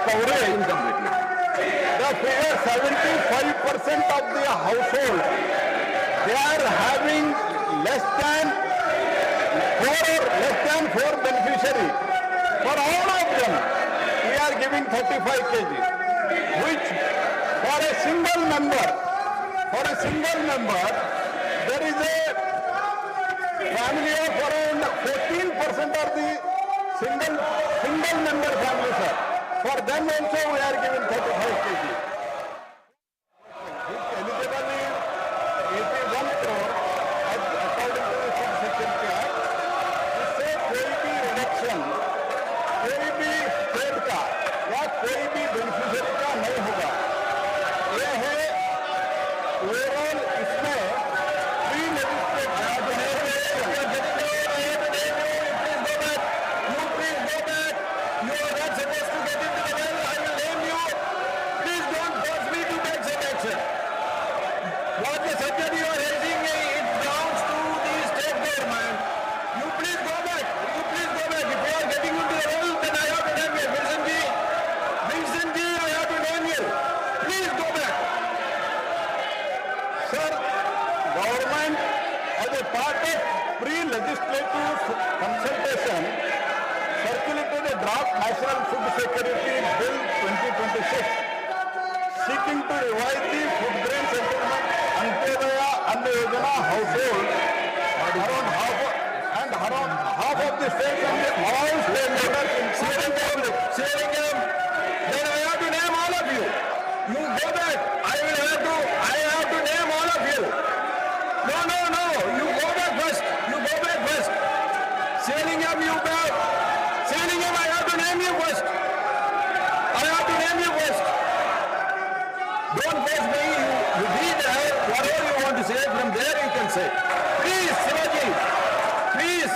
coverage, the figure 75% of the household, they are having less than four beneficiary. For all of them, we are giving 35 kg, which for a single member, there is a family of around 14% of the single member family, sir. For them also we are giving 35 kg. Eligible is 81 crore according to the Food Security Act. इससे कोई भी reduction कोई भी state का या कोई भी beneficiary का नहीं होगा। यह है ओवरऑल इसमें pre legislative consultation circulated a draft National Food Security Bill 2026 seeking to revise the food grain settlement Antyodaya Anna Yojana household around half of the states and all stakeholders including public. Then I have to name all of you. You go back. I have to name all of you. No. You go back first. Sailingham, you back. Sailingham, I have to name you first. Don't force me. You read whatever you want to say. From there you can say. Please, Shivaji. Please.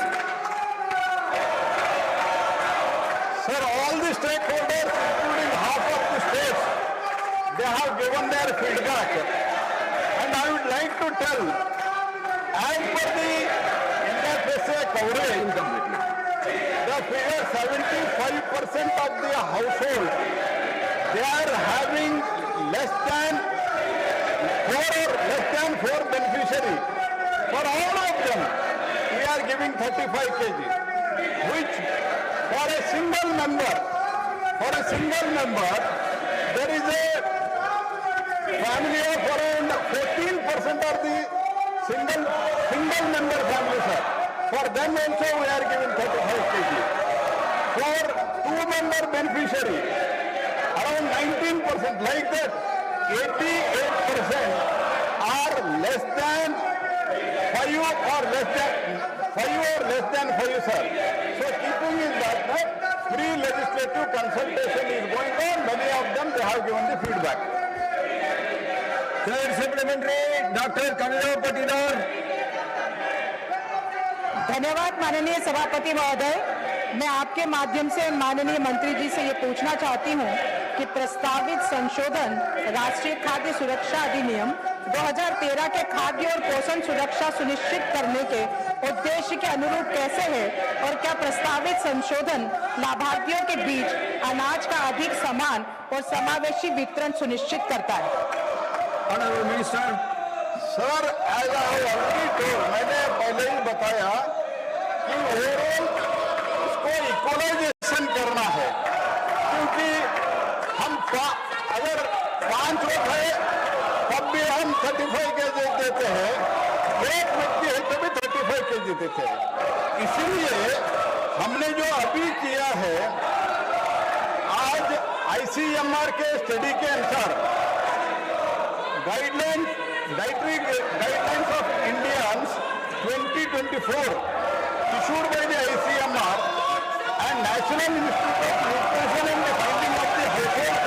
Sir, all the stakeholders, including half of the states, they have given their feedback. And I would like to tell, as per the NFSA coverage, the figure 75% of the household, they are having less than four beneficiary. For all of them, we are giving 35 kg, which for a single member, there is a family of around 14% of the single member family, sir. For them also we are giving 35 kg. For two-member beneficiary, around 19%, like that, 88% are less than 5 or less than 5, sir. So keeping in that, pre-legislative consultation is going on. Many of them, they have given the feedback. Third supplementary, Dr. Kamila Patidar. धन्यवाद माननीय सभापति महोदय। मैं आपके माध्यम से माननीय मंत्री जी से ये पूछना चाहती हूँ कि प्रस्तावित संशोधन राष्ट्रीय खाद्य सुरक्षा अधिनियम 2013 के खाद्य और पोषण सुरक्षा सुनिश्चित करने के उद्देश्य के अनुरूप कैसे है और क्या प्रस्तावित संशोधन लाभार्थियों के बीच अनाज का अधिक समान और समावेशी वितरण सुनिश्चित करता है? Honourable minister. Sir, as I already told, मैंने पहले ही बताया कि ओवरऑल उसको इक्वलाइजेशन करना है, क्योंकि हम अगर 5 लोग हैं तब भी हम 35 केजी देते हैं, एक व्यक्ति है तभी 35 केजी देते हैं। इसीलिए हमने जो अभी किया है, आज ICMR के स्टडी के अनुसार Dietary Guidelines of Indians 2024 issued by the ICMR and National Institute of Nutrition and the Finding of the Household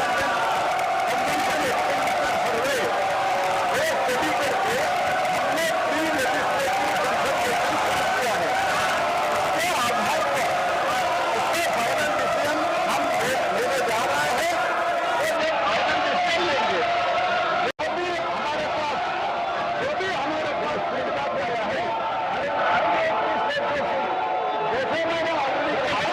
Consumption Expenditure Survey, ये स्टडी करके हमने pre-legislative consultation स्टार्ट किया है। उसके आधार पर उसके फाइनल डिसीजन हम लेने जा रहे हैं और ये फाइनल डिसीजन लेंगे। जो भी हमारे पास फीडबैक आया है, जैसे मैंने ऑलरेडी कहा,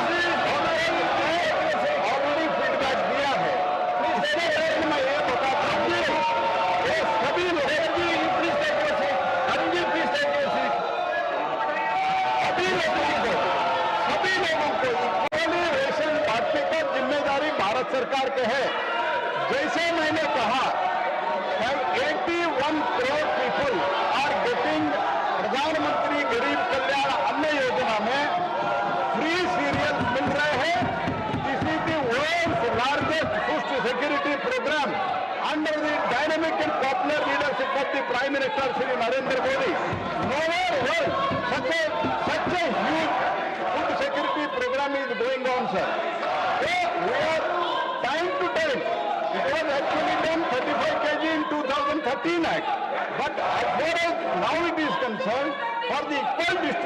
भारत सरकार के है। जैसे मैंने कहा 81 करोड़ पीपल आर गेटिंग प्रधानमंत्री गरीब कल्याण अन्न योजना में फ्री सीरियल मिल रहे हैं। This is the world's largest food security programme under the dynamic and popular leadership of the prime minister Shri Narendra Modi. Nowhere world such a huge food security program is going on, sir. So we are time to time. It was actually done 35 kg in 2013 Act. But as far as now it is concerned, for the equal distribution